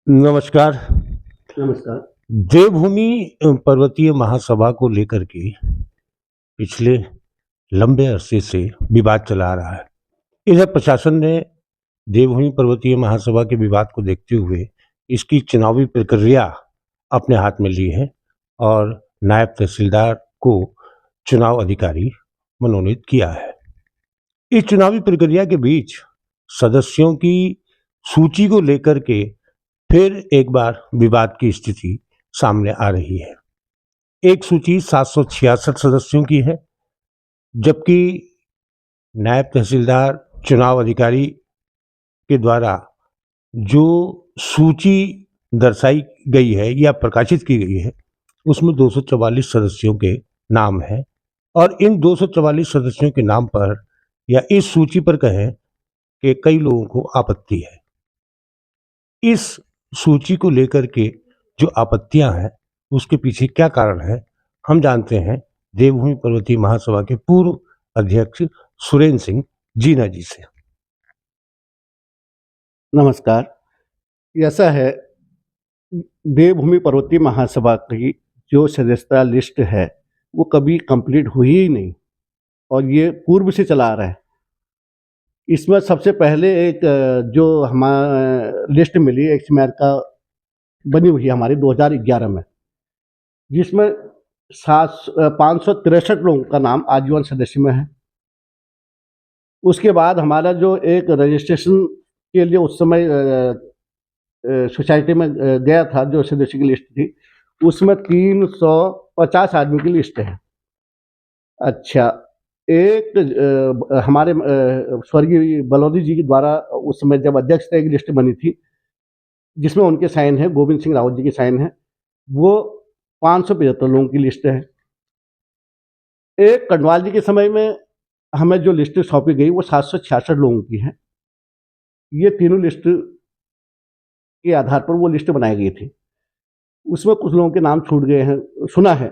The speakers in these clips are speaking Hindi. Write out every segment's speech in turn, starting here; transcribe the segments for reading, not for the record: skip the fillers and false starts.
नमस्कार। नमस्कार। देवभूमि पर्वतीय महासभा को लेकर के पिछले लंबे अरसे से विवाद चला आ रहा है। इधर प्रशासन ने देवभूमि पर्वतीय महासभा के विवाद को देखते हुए इसकी चुनावी प्रक्रिया अपने हाथ में ली है और नायब तहसीलदार को चुनाव अधिकारी मनोनीत किया है। इस चुनावी प्रक्रिया के बीच सदस्यों की सूची को लेकर के फिर एक बार विवाद की स्थिति सामने आ रही है। एक सूची 766 सदस्यों की है, जबकि नायब तहसीलदार चुनाव अधिकारी के द्वारा जो सूची दर्शाई गई है या प्रकाशित की गई है, उसमें 244 सदस्यों के नाम हैं और इन 244 सदस्यों के नाम पर या इस सूची पर कहें कि कई लोगों को आपत्ति है। इस सूची को लेकर के जो आपत्तियां हैं उसके पीछे क्या कारण है, हम जानते हैं देवभूमि पर्वतीय महासभा के पूर्व अध्यक्ष सुरेंद्र सिंह जीना जी से। नमस्कार। ऐसा है, देवभूमि पर्वतीय महासभा की जो सदस्यता लिस्ट है, वो कभी कंप्लीट हुई ही नहीं और ये पूर्व से चला आ रहा है। इसमें सबसे पहले एक जो लिस्ट मिली एक्समायर का बनी हुई है हमारी 2011 में, जिसमें 563 लोगों का नाम आजीवन सदस्य में है। उसके बाद हमारा जो एक रजिस्ट्रेशन के लिए उस समय सोसाइटी में गया था, जो सदस्य की लिस्ट थी, उसमें 350 आदमी की लिस्ट है। अच्छा, एक हमारे स्वर्गीय बलौदी जी के द्वारा उस समय जब अध्यक्ष थे, एक लिस्ट बनी थी जिसमें उनके साइन है, गोविंद सिंह रावत जी के साइन है, वो 575 लोगों की लिस्ट है। एक कटवाल जी के समय में हमें जो लिस्ट सौंपी गई वो 766 लोगों की है। ये तीनों लिस्ट के आधार पर वो लिस्ट बनाई गई थी। उसमें कुछ लोगों के नाम छूट गए हैं, सुना है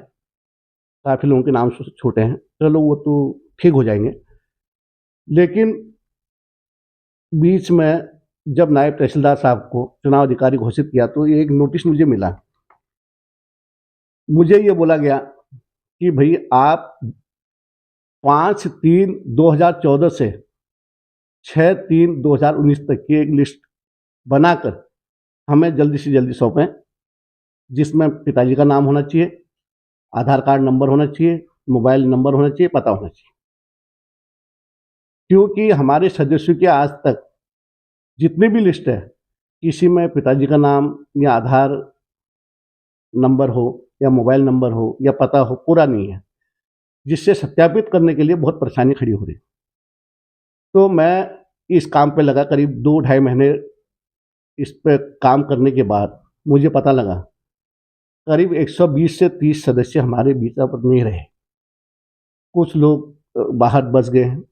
काफ़ी लोगों के नाम छूटे हैं, चलो वो तो ठीक हो जाएंगे। लेकिन बीच में जब नायब तहसीलदार साहब को चुनाव अधिकारी घोषित किया तो एक नोटिस मुझे मिला। मुझे ये बोला गया कि भाई आप 5/3/2014 से 6/3/2019 तक की एक लिस्ट बनाकर हमें जल्दी से जल्दी सौंपें, जिसमें पिताजी का नाम होना चाहिए, आधार कार्ड नंबर होना चाहिए, मोबाइल नंबर होना चाहिए, पता होना चाहिए। क्योंकि हमारे सदस्यों की आज तक जितनी भी लिस्ट है, किसी में पिताजी का नाम या आधार नंबर हो या मोबाइल नंबर हो या पता हो पूरा नहीं है, जिससे सत्यापित करने के लिए बहुत परेशानी खड़ी हो रही। तो मैं इस काम पे लगा, करीब 2 ढाई महीने इस पे काम करने के बाद मुझे पता लगा करीब 120 से 30 सदस्य हमारे बीच अब नहीं रहे। कुछ लोग बाहर बस गए हैं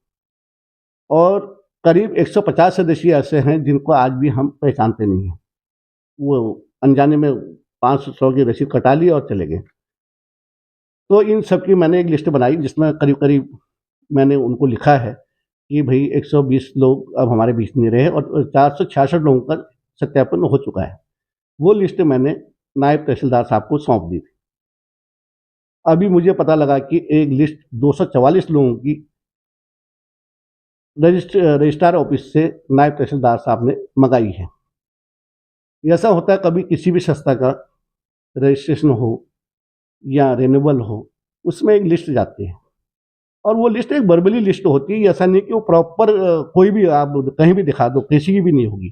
और करीब 150 सदस्य ऐसे हैं जिनको आज भी हम पहचानते नहीं हैं। वो अनजाने में 500 की रसीद कटा ली और चले गए। तो इन सब की मैंने एक लिस्ट बनाई जिसमें करीब-करीब मैंने उनको लिखा है कि भई 120 लोग अब हमारे बीच नहीं रहे और 466 लोगों का सत्यापन हो चुका है। वो लिस्ट मैंने नायब तहसीलदार साहब को सौंप दी थी। अभी मुझे पता लगा कि एक लिस्ट 244 लोगों की रजिस्ट्रार ऑफिस से नायब तहसीलदार साहब ने मँगाई है। ऐसा होता है कभी किसी भी संस्था का रजिस्ट्रेशन हो या रिन्यूअल हो, उसमें एक लिस्ट जाती है और वो लिस्ट एक वर्बली लिस्ट होती है। ऐसा नहीं कि वो प्रॉपर कोई भी आप कहीं भी दिखा दो, किसी की भी नहीं होगी।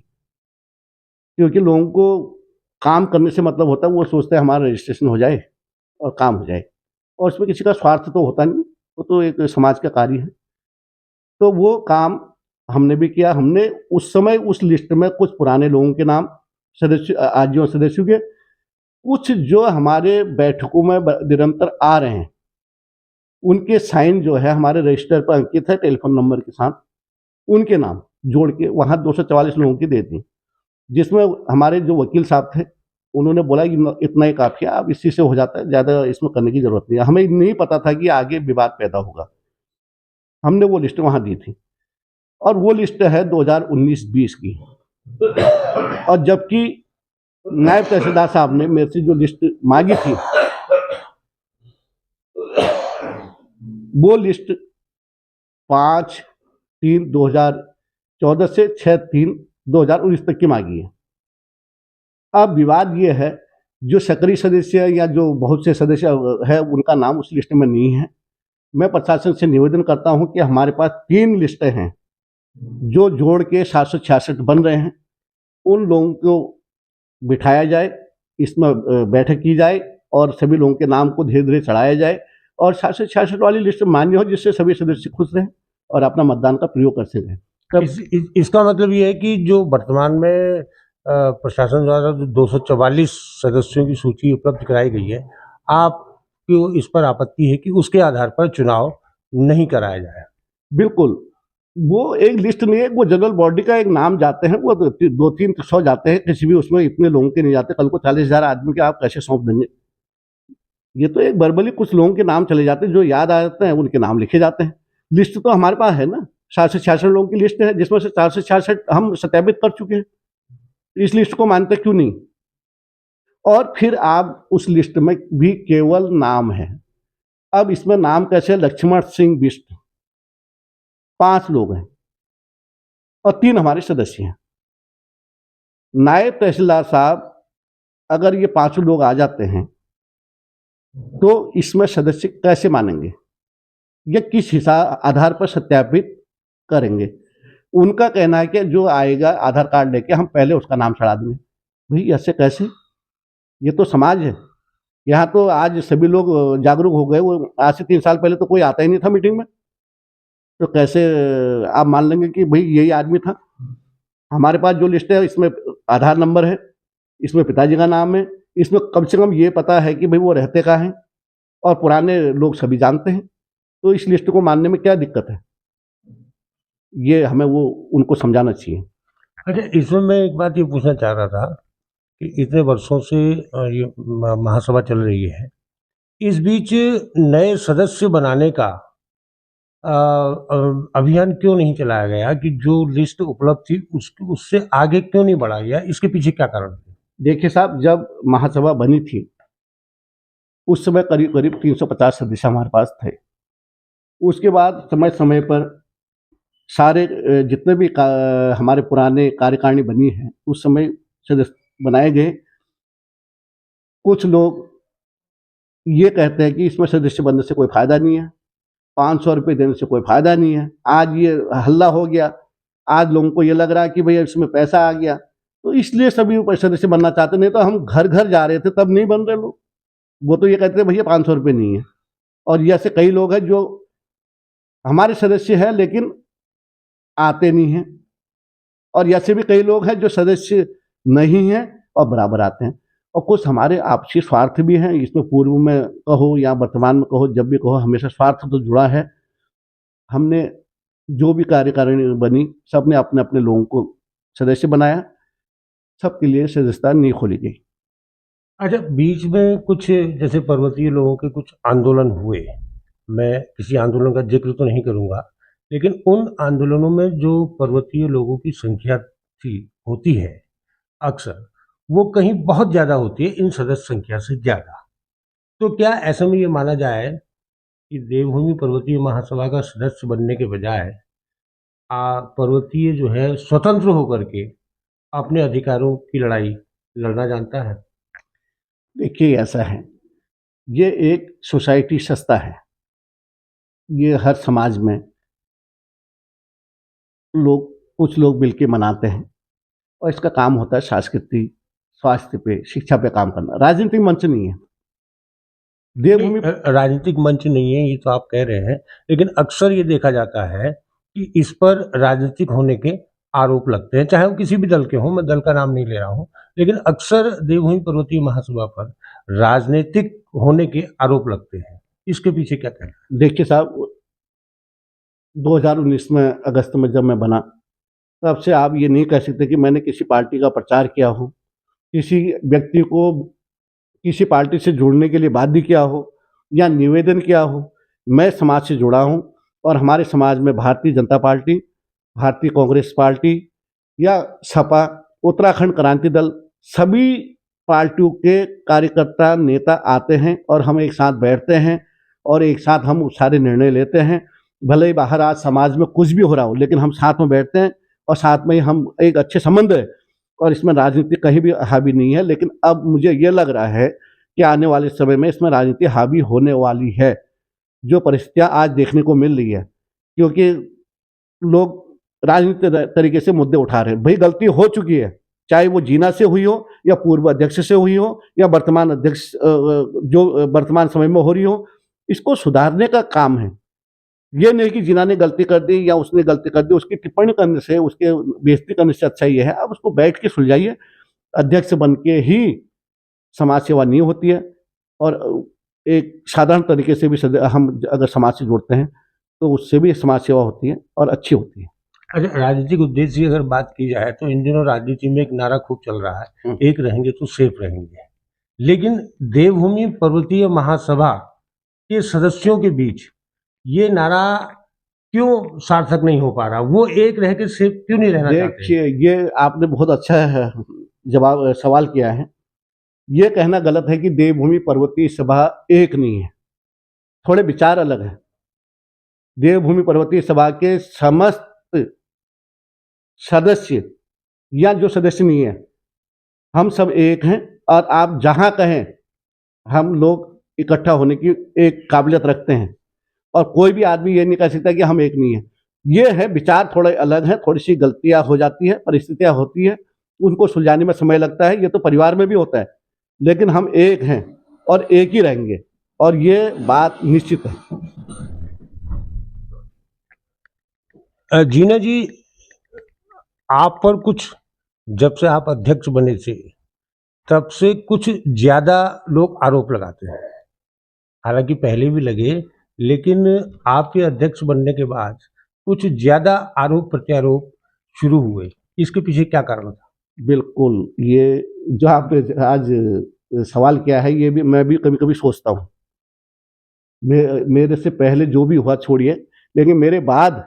क्योंकि लोगों को काम करने से मतलब होता है, वो सोचते हैं हमारा रजिस्ट्रेशन हो जाए और काम हो जाए और उसमें किसी का स्वार्थ तो होता नहीं, वो तो एक समाज का कार्य है। तो वो काम हमने भी किया। हमने उस समय उस लिस्ट में कुछ पुराने लोगों के नाम आजीवन सदस्यों के, कुछ जो हमारे बैठकों में निरंतर आ रहे हैं, उनके साइन जो है हमारे रजिस्टर पर अंकित है टेलीफ़ोन नंबर के साथ, उनके नाम जोड़ के वहाँ 244 लोगों की दे दी। जिसमें हमारे जो वकील साहब थे, उन्होंने बोला कि न इतना ही काफ़ी है, अब इसी से हो जाता है, ज़्यादा इसमें करने की ज़रूरत नहीं है। हमें नहीं पता था कि आगे विवाद पैदा होगा। हमने वो लिस्ट वहाँ दी थी और वो लिस्ट है 2019-20 की। और जबकि नायब तहसीलदार साहब ने मेरे से जो लिस्ट मांगी थी, वो लिस्ट 5/3/2014 से 6/3/2019 तक की मांगी है। अब विवाद ये है, जो सक्रिय सदस्य या जो बहुत से सदस्य है, उनका नाम उस लिस्ट में नहीं है। मैं प्रशासन से निवेदन करता हूं कि हमारे पास 3 लिस्टें हैं, जो जोड़ के 766 बन रहे हैं। उन लोगों को बिठाया जाए, इसमें बैठक की जाए और सभी लोगों के नाम को धीरे-धीरे चढ़ाया जाए और 766 वाली लिस्ट मान्य हो, जिससे सभी सदस्य खुश रहें और अपना मतदान का प्रयोग कर सकें। तब इसका मतलब ये है कि जो वर्तमान में प्रशासन द्वारा जो 244 सदस्यों की सूची उपलब्ध कराई गई है, आपको इस पर आपत्ति है कि उसके आधार पर चुनाव नहीं कराया जाए? बिल्कुल, वो एक लिस्ट नहीं है, वो जनरल बॉडी का एक नाम जाते हैं, वो 2-300 जाते हैं, किसी भी उसमें इतने लोगों के नहीं जाते। कल को 40,000 आदमी के आप कैसे सौंप देंगे? ये तो एक वर्बली कुछ लोगों के नाम चले जाते हैं, जो याद आ जाते हैं उनके नाम लिखे जाते हैं। लिस्ट तो हमारे पास है ना, 766 लोगों की लिस्ट है, जिसमें से 466 हम सत्यापित कर चुके हैं। इस लिस्ट को मानते क्यों नहीं? और फिर आप उस लिस्ट में भी केवल नाम है। अब इसमें नाम कैसे? लक्ष्मण सिंह बिष्ट 5 लोग हैं और 3 हमारे सदस्य हैं। नायब तहसीलदार साहब, अगर ये 5 लोग आ जाते हैं तो इसमें सदस्य कैसे मानेंगे या किस आधार पर सत्यापित करेंगे? उनका कहना है कि जो आएगा आधार कार्ड लेके हम पहले उसका नाम चढ़ा देंगे। भाई ऐसे कैसे? ये तो समाज है। यहाँ तो आज सभी लोग जागरूक हो गए। वो आज से 3 साल पहले तो कोई आता ही नहीं था मीटिंग में। तो कैसे आप मान लेंगे कि भाई यही आदमी था? हमारे पास जो लिस्ट है, इसमें आधार नंबर है, इसमें पिताजी का नाम है, इसमें कम से कम ये पता है कि भाई वो रहते कहाँ हैं और पुराने लोग सभी जानते हैं। तो इस लिस्ट को मानने में क्या दिक्कत है? ये हमें वो उनको समझाना चाहिए। अच्छा, इसमें मैं एक बात ये पूछना चाह रहा था कि इतने वर्षों से ये महासभा चल रही है, इस बीच नए सदस्य बनाने का अभियान क्यों नहीं चलाया गया कि जो लिस्ट उपलब्ध थी उससे आगे क्यों नहीं बढ़ा गया? इसके पीछे क्या कारण थे? देखिए साहब, जब महासभा बनी थी उस समय करीब-करीब 350 सदस्य हमारे पास थे। उसके बाद समय-समय पर सारे जितने भी हमारे पुराने कार्यकारिणी बनी है, उस समय सदस्य बनाए गए। कुछ लोग ये कहते हैं कि इसमें सदस्य बनने से कोई फ़ायदा नहीं है, 500 रुपये देने से कोई फ़ायदा नहीं है। आज ये हल्ला हो गया, आज लोगों को ये लग रहा है कि भैया इसमें पैसा आ गया, तो इसलिए सभी सदस्य बनना चाहते। नहीं तो हम घर-घर जा रहे थे तब नहीं बन रहे लोग। वो तो ये कहते थे भैया 500 रुपये नहीं है। और ये ऐसे कई लोग हैं जो हमारे सदस्य हैं लेकिन आते नहीं हैं, और ऐसे भी कई लोग हैं जो सदस्य नहीं हैं और बराबर आते हैं। और कुछ हमारे आपसी स्वार्थ भी हैं, इसमें पूर्व में कहो या वर्तमान में कहो, जब भी कहो हमेशा स्वार्थ तो जुड़ा है। हमने जो भी कार्यकारिणी बनी, सबने अपने-अपने लोगों को सदस्य बनाया, सबके लिए सदस्यता नहीं खोली गई। अच्छा, बीच में कुछ जैसे पर्वतीय लोगों के कुछ आंदोलन हुए, मैं किसी आंदोलन का जिक्र तो नहीं करूँगा, लेकिन उन आंदोलनों में जो पर्वतीय लोगों की संख्या होती है अक्सर, वो कहीं बहुत ज़्यादा होती है इन सदस्य संख्या से ज़्यादा। तो क्या ऐसे में ये माना जाए कि देवभूमि पर्वतीय महासभा का सदस्य बनने के बजाय पर्वतीय जो है स्वतंत्र होकर के अपने अधिकारों की लड़ाई लड़ना जानता है? देखिए ऐसा है, ये एक सोसाइटी संस्था है। ये हर समाज में लोग कुछ लोग मिलके मनाते हैं और इसका काम होता है संस्कृति, स्वास्थ्य पे, शिक्षा पे काम करना। राजनीतिक मंच नहीं है। देवभूमि राजनीतिक मंच नहीं है ये तो आप कह रहे हैं, लेकिन अक्सर ये देखा जाता है कि इस पर राजनीतिक होने के आरोप लगते हैं, चाहे वो किसी भी दल के हों, मैं दल का नाम नहीं ले रहा हूँ, लेकिन अक्सर देवभूमि पर्वतीय महासभा पर राजनीतिक होने के आरोप लगते हैं। इसके पीछे क्या कहना है? देखिए साहब, 2019 में अगस्त में जब मैं बना, तब से आप ये नहीं कह सकते कि मैंने किसी पार्टी का प्रचार किया हो, किसी व्यक्ति को किसी पार्टी से जुड़ने के लिए बाध्य किया हो या निवेदन किया हो। मैं समाज से जुड़ा हूँ और हमारे समाज में भारतीय जनता पार्टी, भारतीय कांग्रेस पार्टी या सपा, उत्तराखंड क्रांति दल, सभी पार्टियों के कार्यकर्ता नेता आते हैं और हम एक साथ बैठते हैं और एक साथ हम सारे निर्णय लेते हैं। भले ही बाहर आज समाज में कुछ भी हो रहा हो, लेकिन हम साथ में बैठते हैं और साथ में ही हम एक अच्छे संबंध है और इसमें राजनीति कहीं भी हावी नहीं है। लेकिन अब मुझे ये लग रहा है कि आने वाले समय में इसमें राजनीति हावी होने वाली है, जो परिस्थितियाँ आज देखने को मिल रही है, क्योंकि लोग राजनीतिक तरीके से मुद्दे उठा रहे हैं। भाई गलती हो चुकी है, चाहे वो जीना से हुई हो या पूर्व अध्यक्ष से हुई हो या वर्तमान अध्यक्ष जो वर्तमान समय में हो रही हो, इसको सुधारने का काम है। ये नहीं कि जीना ने गलती कर दी या उसने गलती कर दी, उसकी टिप्पणी करने से, उसके बेइज्जती करने से अच्छा ये है आप उसको बैठ के सुलझाइए। अध्यक्ष बन के ही समाज सेवा नहीं होती है और एक साधारण तरीके से भी हम अगर समाज से जुड़ते हैं तो उससे भी समाज सेवा होती है और अच्छी होती है। अच्छा, राजनीतिक उद्देश्य की अगर बात की जाए तो इन दिनों राजनीति में एक नारा खूब चल रहा है, एक रहेंगे तो सेफ रहेंगे। लेकिन देवभूमि पर्वतीय महासभा के सदस्यों के बीच ये नारा क्यों सार्थक नहीं हो पा रहा? वो एक रह के सेफ क्यों नहीं रहना चाहते? देखिए, ये आपने बहुत अच्छा सवाल किया है। ये कहना गलत है कि देवभूमि पर्वतीय सभा एक नहीं है, थोड़े विचार अलग हैं। देवभूमि पर्वतीय सभा के समस्त सदस्य या जो सदस्य नहीं है, हम सब एक हैं और आप जहाँ कहें हम लोग इकट्ठा होने की एक काबिलियत रखते हैं और कोई भी आदमी ये नहीं कह सकता कि हम एक नहीं है। ये है विचार थोड़े अलग हैं, थोड़ी सी गलतियाँ हो जाती हैं, परिस्थितियाँ होती हैं, उनको सुलझाने में समय लगता है। ये तो परिवार में भी होता है, लेकिन हम एक हैं और एक ही रहेंगे और ये बात निश्चित है। जीना जी, आप पर कुछ जब से आप अध्यक्ष बने थे तब से कुछ ज्यादा लोग आरोप लगाते हैं। हालांकि पहले भी लगे, लेकिन आपके अध्यक्ष बनने के बाद कुछ ज्यादा आरोप प्रत्यारोप शुरू हुए। इसके पीछे क्या कारण था? बिल्कुल, ये जो आपने आज सवाल किया है, ये भी मैं भी कभी-कभी सोचता हूँ। मेरे से पहले जो भी हुआ छोड़िए, लेकिन मेरे बाद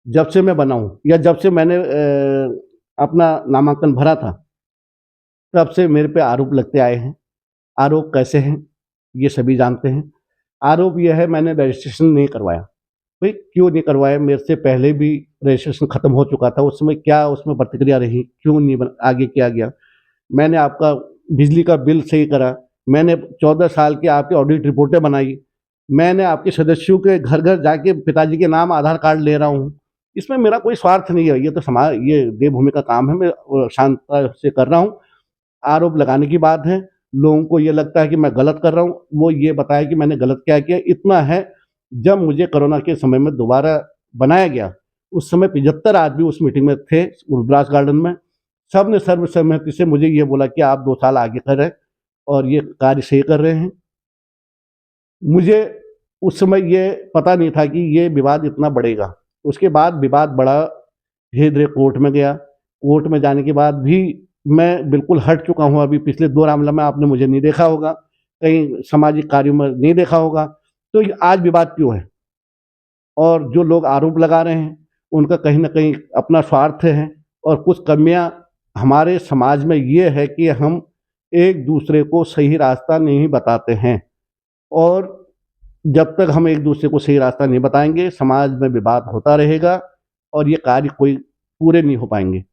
जब से मैं बना हूँ या जब से मैंने अपना नामांकन भरा था, तब से मेरे पे आरोप लगते आए हैं। आरोप कैसे हैं, ये सभी जानते हैं। आरोप ये है मैंने रजिस्ट्रेशन नहीं करवाया। भाई क्यों नहीं करवाया? मेरे से पहले भी रजिस्ट्रेशन खत्म हो चुका था, उस समय क्या उसमें प्रतिक्रिया रही, क्यों नहीं आगे किया गया? मैंने आपका बिजली का बिल सही करा, मैंने 14 साल की आपकी ऑडिट रिपोर्टें बनाई, मैंने आपके सदस्यों के घर घर जाके पिताजी के नाम आधार कार्ड ले रहा हूँ। इसमें मेरा कोई स्वार्थ नहीं है, ये तो ये देवभूमि का काम है, मैं शांतता से कर रहा हूँ। आरोप लगाने की बात है, लोगों को ये लगता है कि मैं गलत कर रहा हूँ, वो ये बताए कि मैंने गलत क्या किया। इतना है, जब मुझे कोरोना के समय में दोबारा बनाया गया, उस समय 75 आदमी उस मीटिंग में थे रुद्राक्ष गार्डन में। सबने सर्वसम्मति से मुझे ये बोला कि आप 2 साल आगे करें और ये कार्य सही कर रहे हैं। मुझे उस समय ये पता नहीं था कि ये विवाद इतना बढ़ेगा। उसके बाद विवाद बढ़ा, धीरे-धीरे कोर्ट में गया। कोर्ट में जाने के बाद भी मैं बिल्कुल हट चुका हूँ। अभी पिछले 2 रामलीला में आपने मुझे नहीं देखा होगा, कहीं सामाजिक कार्यों में नहीं देखा होगा। तो ये आज विवाद क्यों है? और जो लोग आरोप लगा रहे हैं, उनका कहीं न कहीं अपना स्वार्थ है और कुछ कमियाँ हमारे समाज में ये है कि हम एक-दूसरे को सही रास्ता नहीं बताते हैं और जब तक हम एक-दूसरे को सही रास्ता नहीं बताएँगे, समाज में विवाद होता रहेगा और ये कार्य कोई पूरे नहीं हो पाएँगे।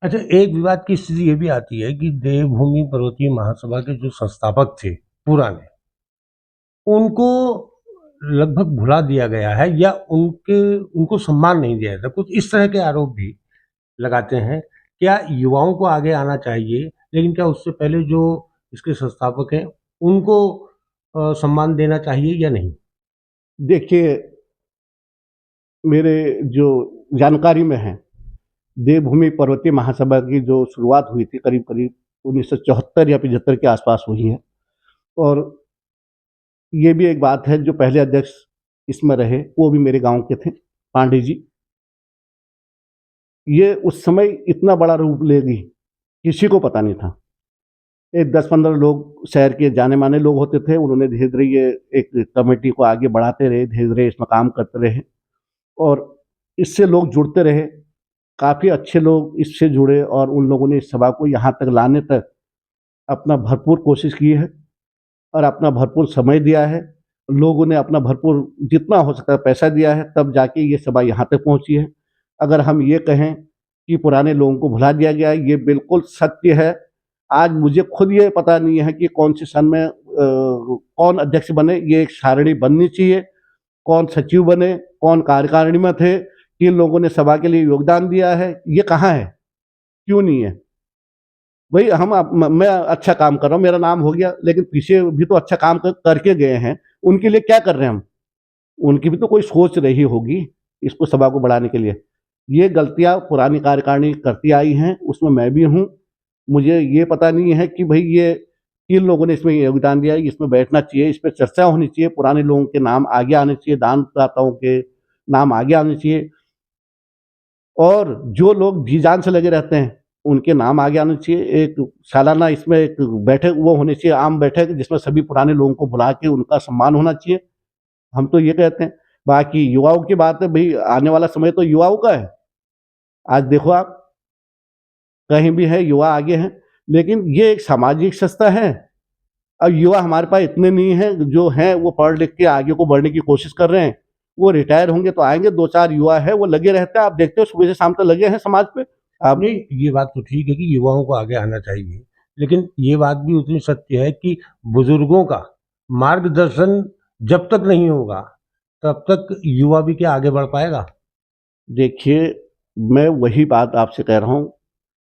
अच्छा, एक विवाद की स्थिति ये भी आती है कि देवभूमि पर्वतीय महासभा के जो संस्थापक थे पुराने, उनको लगभग भुला दिया गया है या उनको सम्मान नहीं दिया जाता। कुछ इस तरह के आरोप भी लगाते हैं। क्या युवाओं को आगे आना चाहिए, लेकिन क्या उससे पहले जो इसके संस्थापक हैं उनको सम्मान देना चाहिए या नहीं? देखिए, मेरे जो जानकारी में है, देवभूमि पर्वतीय महासभा की जो शुरुआत हुई थी करीब-करीब 1974 या 75 के आसपास हुई है और ये भी एक बात है जो पहले अध्यक्ष इसमें रहे, वो भी मेरे गाँव के थे, पांडे जी। ये उस समय इतना बड़ा रूप लेगी, किसी को पता नहीं था। एक 10-15 लोग शहर के जाने-माने लोग होते थे, उन्होंने धीरे-धीरे ये एक कमेटी को आगे बढ़ाते रहे, धीरे-धीरे इसमें काम करते रहे और इससे लोग जुड़ते रहे। काफ़ी अच्छे लोग इससे जुड़े और उन लोगों ने इस सभा को यहाँ तक लाने तक अपना भरपूर कोशिश की है और अपना भरपूर समय दिया है। लोगों ने अपना भरपूर जितना हो सकता है पैसा दिया है, तब जाके ये सभा यहाँ तक पहुँची है। अगर हम ये कहें कि पुराने लोगों को भुला दिया गया है, ये बिल्कुल सत्य है। आज मुझे खुद ये पता नहीं है कि कौन से सन में कौन अध्यक्ष बने, ये एक सारणी बननी चाहिए। कौन सचिव बने, कौन कार्यकारिणी में थे, किन लोगों ने सभा के लिए योगदान दिया है, ये कहाँ है, क्यों नहीं है? भाई मैं अच्छा काम कर रहा हूँ, मेरा नाम हो गया, लेकिन पीछे भी तो अच्छा काम करके गए हैं, उनके लिए क्या कर रहे हैं हम? उनकी भी तो कोई सोच रही होगी इसको सभा को बढ़ाने के लिए। ये गलतियाँ पुरानी कार्यकारिणी करती आई हैं, उसमें मैं भी हूँ। मुझे ये पता नहीं है कि भाई ये किन लोगों ने इसमें योगदान दिया है, इसमें बैठना चाहिए, इस पे चर्चा होनी चाहिए, पुराने लोगों के नाम आगे आने चाहिए, दानदाताओं के नाम आगे आने चाहिए और जो लोग जी-जान से लगे रहते हैं, उनके नाम आगे आने चाहिए। एक सालाना इसमें एक बैठक वो होनी चाहिए, आम बैठक, जिसमें सभी पुराने लोगों को बुला के उनका सम्मान होना चाहिए। हम तो ये कहते हैं। बाकी युवाओं की बात है, भई आने वाला समय तो युवाओं का है। आज देखो आप, कहीं भी है युवा आगे हैं, लेकिन ये एक सामाजिक संस्था है। अब युवा हमारे पास इतने नहीं हैं, जो हैं वो पढ़ लिख के आगे को बढ़ने की कोशिश कर रहे हैं। वो रिटायर होंगे तो आएँगे, 2-4 युवा है वो लगे रहते हैं, आप देखते हो सुबह से शाम तक लगे हैं समाज पे। आप नहीं, ये बात तो ठीक है कि युवाओं को आगे आना चाहिए, लेकिन ये बात भी उतनी सत्य है कि बुजुर्गों का मार्गदर्शन जब तक नहीं होगा, तब तक युवा भी क्या आगे बढ़ पाएगा? देखिए, मैं वही बात आपसे कह रहा हूँ,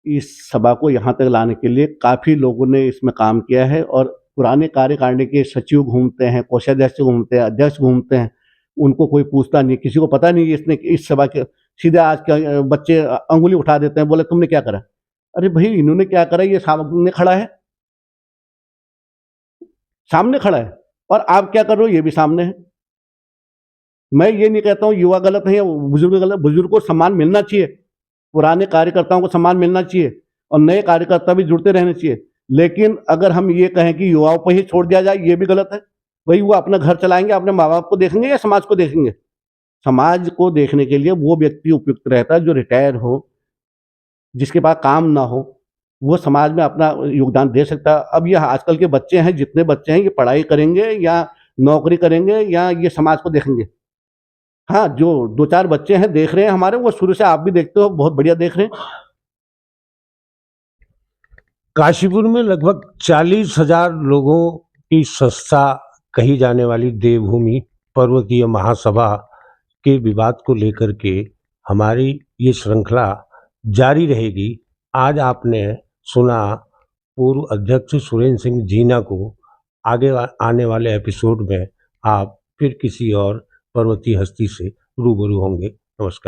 इस सभा को यहाँ तक लाने के लिए काफ़ी लोगों ने इसमें काम किया है और पुराने कार्यकारिणी के सचिव घूमते हैं, कोषाध्यक्ष घूमते हैं, अध्यक्ष घूमते हैं, उनको कोई पूछता नहीं, किसी को पता नहीं इसने इस सभा के सीधे आज के बच्चे अंगुली उठा देते हैं, बोले तुमने क्या करा? अरे भई इन्होंने क्या करा, ये सामने खड़ा है, सामने खड़ा है और आप क्या कर रहे हो ये भी सामने है। मैं ये नहीं कहता हूँ युवा गलत है या बुजुर्ग गलत, बुजुर्ग को सम्मान मिलना चाहिए, पुराने कार्यकर्ताओं को सम्मान मिलना चाहिए और नए कार्यकर्ता भी जुड़ते रहने चाहिए। लेकिन अगर हम ये कहें कि युवाओं पर ही छोड़ दिया जाए, ये भी गलत है। भई वो अपना घर चलाएँगे, अपने माँ-बाप को देखेंगे या समाज को देखेंगे? समाज को देखने के लिए वो व्यक्ति उपयुक्त रहता है जो रिटायर हो, जिसके पास काम ना हो, वो समाज में अपना योगदान दे सकता है। अब ये आजकल के बच्चे हैं, जितने बच्चे हैं, ये पढ़ाई करेंगे या नौकरी करेंगे या ये समाज को देखेंगे? हाँ, जो 2-4 बच्चे हैं देख रहे हैं हमारे, वो शुरू से आप भी देखते हो, बहुत बढ़िया देख रहे हैं। काशीपुर में लगभग 40,000 लोगों की संस्था कही जाने वाली देवभूमि पर्वतीय महासभा के विवाद को लेकर के हमारी ये श्रृंखला जारी रहेगी। आज आपने सुना पूर्व अध्यक्ष सुरेंद्र सिंह जीना को। आगे आने वाले एपिसोड में आप फिर किसी और पर्वतीय हस्ती से रूबरू होंगे। नमस्कार।